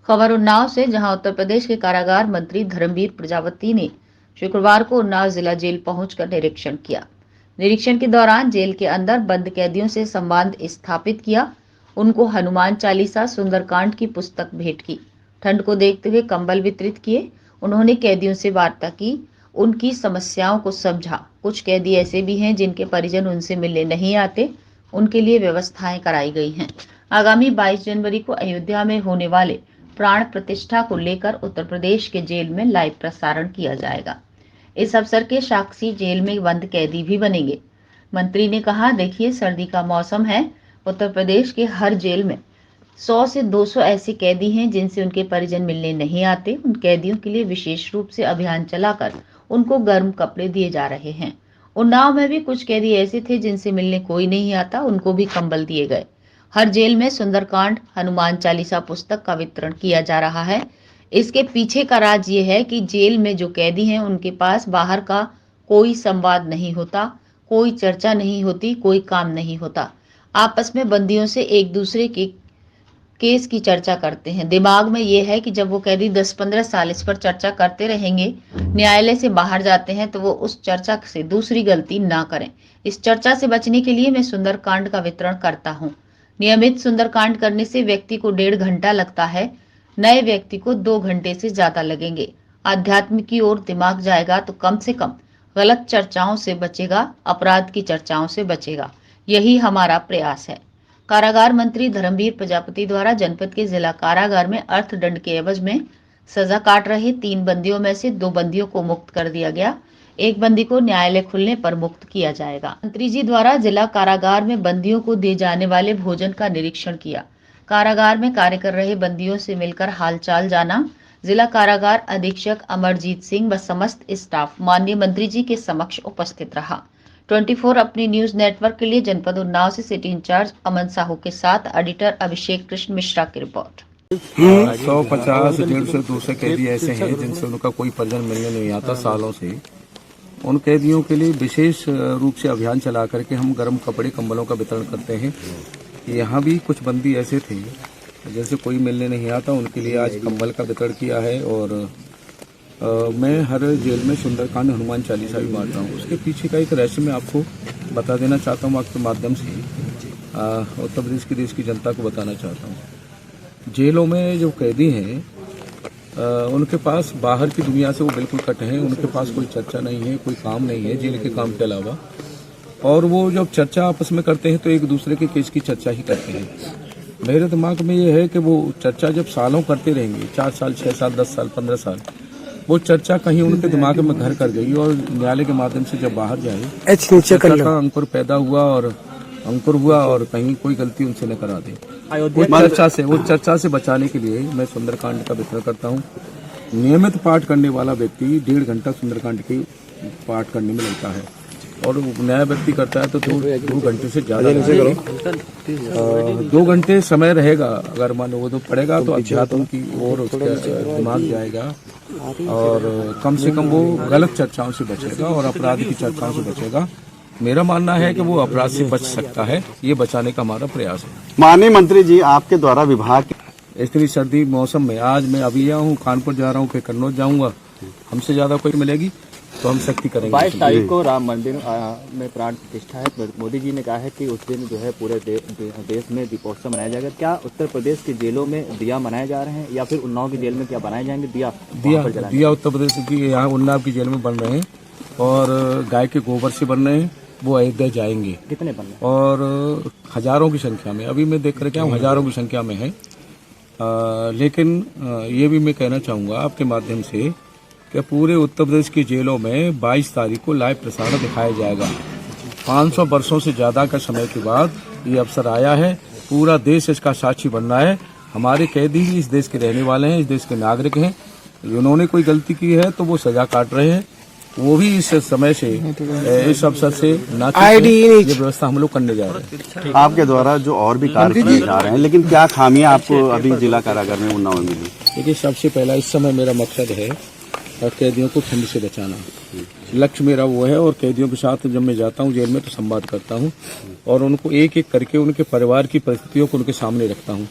खबर उन्नाव से, जहां उत्तर प्रदेश के कारागार मंत्री धर्मवीर प्रजापति ने शुक्रवार को उन्नाव जिला जेल पहुंचकर निरीक्षण किया। निरीक्षण के दौरान जेल के अंदर बंद कैदियों से संवाद स्थापित किया, उनको हनुमान चालीसा सुंदरकांड की पुस्तक भेंट की, ठंड को देखते हुए कंबल वितरित किए। उन्होंने कैदियों से वार्ता की, उनकी समस्याओं को समझा। कुछ कैदी ऐसे भी हैं जिनके परिजन उनसे मिलने नहीं आते, उनके लिए व्यवस्थाएं कराई गई हैं। आगामी 22 जनवरी को अयोध्या में होने वाले प्राण प्रतिष्ठा को लेकर उत्तर प्रदेश के जेल में लाइव प्रसारण किया जाएगा। इस अवसर के साक्षी जेल में बंद कैदी भी बनेंगे। मंत्री ने कहा, देखिए सर्दी का मौसम है, उत्तर प्रदेश के हर जेल में 100 से 200 ऐसे कैदी हैं जिनसे उनके परिजन मिलने नहीं आते। उन कैदियों के लिए विशेष रूप से अभियान चलाकर उनको गर्म कपड़े दिए जा रहे हैं। उन्नाव में भी कुछ कैदी ऐसे थे जिनसे मिलने कोई नहीं आता, उनको भी कंबल दिए गए। हर जेल में सुंदरकांड हनुमान चालीसा पुस्तक का वितरण किया जा रहा है। इसके पीछे का राज ये है कि जेल में जो कैदी हैं उनके पास बाहर का कोई संवाद नहीं होता, कोई चर्चा नहीं होती, कोई काम नहीं होता। आपस में बंदियों से एक दूसरे के केस की चर्चा करते हैं। दिमाग में ये है कि जब वो कैदी 10-15 साल इस पर चर्चा करते रहेंगे, न्यायालय से बाहर जाते हैं तो वो उस चर्चा से दूसरी गलती ना करें। इस चर्चा से बचने के लिए मैं सुंदरकांड का वितरण करता हूँ। नियमित सुंदरकांड करने से व्यक्ति को 1.5 घंटा लगता है, नए व्यक्ति को 2 घंटे से ज्यादा लगेंगे। आध्यात्म की ओर दिमाग जाएगा तो कम से कम गलत चर्चाओं से बचेगा, अपराध की चर्चाओं से बचेगा। यही हमारा प्रयास है। कारागार मंत्री धर्मवीर प्रजापति द्वारा जनपद के जिला कारागार में अर्थदंड के एवज में सजा काट रहे 3 बंदियों में से 2 बंदियों को मुक्त कर दिया गया। एक बंदी को न्यायालय खुलने पर मुक्त किया जाएगा। मंत्री जी द्वारा जिला कारागार में बंदियों को दिए जाने वाले भोजन का निरीक्षण किया। कारागार में कार्य कर रहे बंदियों से मिलकर हालचाल जाना। जिला कारागार अधीक्षक अमरजीत सिंह व समस्त स्टाफ माननीय मंत्री जी के समक्ष उपस्थित रहा। 24 अपनी न्यूज नेटवर्क के लिए जनपद उन्नाव से सिटी इंचार्ज अमन साहू के साथ एडिटर अभिषेक कृष्ण मिश्रा की रिपोर्ट। 150, 150, 200 कैदी ऐसे हैं जिनसे उनका कोई परिजन मिलने नहीं आता सालों से। उन कैदियों के लिए विशेष रूप से अभियान चला करके हम गर्म कपड़े कंबलों का वितरण करते हैं। यहाँ भी कुछ बंदी ऐसे थे जैसे कोई मिलने नहीं आता, उनके लिए आज कंबल का वितरण किया है। और मैं हर जेल में सुंदरकांड हनुमान चालीसा भी बांट रहा हूँ। उसके पीछे का एक रहस्य मैं आपको बता देना चाहता हूँ, आपके माध्यम से उत्तर प्रदेश की देश की जनता को बताना चाहता हूँ। जेलों में जो कैदी हैं उनके पास बाहर की दुनिया से वो बिल्कुल कट हैं। उनके पास कोई चर्चा नहीं है, कोई काम नहीं है जेल के काम के अलावा। और वो जब चर्चा आपस में करते हैं तो एक दूसरे के केस की चर्चा ही करते हैं। मेरे दिमाग में ये है कि वो चर्चा जब सालों करते रहेंगे, 4 साल, 6 साल, 10 साल, 15 साल, वो चर्चा कहीं उनके दिमाग में घर कर गई और न्यायालय के माध्यम से जब बाहर जाए चर्चा का अंकुर पैदा हुआ और कहीं कोई गलती उनसे न करा दे। वो चर्चा से बचाने के लिए मैं सुंदरकांड का वितरण करता हूँ। नियमित पाठ करने वाला व्यक्ति 1.5 घंटा सुंदरकांड के पाठ करने में लगता है और नया व्यक्ति करता है तो 2 घंटे से ज्यादा। 2 घंटे समय रहेगा, अगर मान लो वो तो पढ़ेगा तो अध्यात्म की ओर उसका दिमाग जाएगा और कम से कम वो गलत चर्चाओं से बचेगा और अपराध की चर्चाओं से बचेगा। मेरा मानना है कि वो अपराध से बच सकता है, ये बचाने का हमारा प्रयास है। माननीय मंत्री जी, आपके द्वारा विभाग इतनी सर्दी मौसम में आज मैं अभी आया हूँ, कानपुर जा रहा हूँ, फिर कन्नौज जाऊंगा। हमसे ज्यादा कोई मिलेगी तो हम सख्ती करेंगे। 22 तारीख को राम मंदिर में प्राण प्रतिष्ठा है। मोदी जी ने कहा है कि उस दिन जो है पूरे देश में दीपोत्सव मनाया जाएगा। क्या उत्तर प्रदेश के जेलों में दिया मनाए जा रहे हैं या फिर उन्नाव की जेल में क्या बनाए जाएंगे दिया उत्तर प्रदेश की यहाँ उन्नाव की जेल में बन रहे हैं और गाय के गोबर से बन रहे हैं। वो अयोध्या जाएंगे। कितने बन रहे हैं? और हजारों की संख्या में, अभी मैं देख करके आऊँ, हजारों की संख्या में है। लेकिन ये भी मैं कहना चाहूँगा आपके माध्यम से कि पूरे उत्तर प्रदेश की जेलों में 22 तारीख को लाइव प्रसारण दिखाया जाएगा। 500 वर्षों से ज्यादा का समय के बाद ये अवसर आया है। पूरा देश इसका साक्षी बन रहा है। हमारे कैदी भी इस देश के रहने वाले हैं, इस देश के नागरिक हैं। उन्होंने कोई गलती की है तो वो सजा काट रहे हैं। वो भी इस समय से, इस अवसर से ये व्यवस्था हम लोग करने जा रहे हैं। आपके द्वारा जो और भी कार्य किए जा रहे हैं, लेकिन क्या खामियां आपको अभी जिला कारागार में उन्नाव में मिली? देखिए, सबसे पहला इस समय मेरा मकसद है कैदियों को ठंड से बचाना। लक्ष्य मेरा वो है। और कैदियों के साथ जब मैं जाता हूँ जेल में तो संवाद करता हूँ और उनको एक एक करके उनके परिवार की परिस्थितियों को उनके सामने रखता हूँ।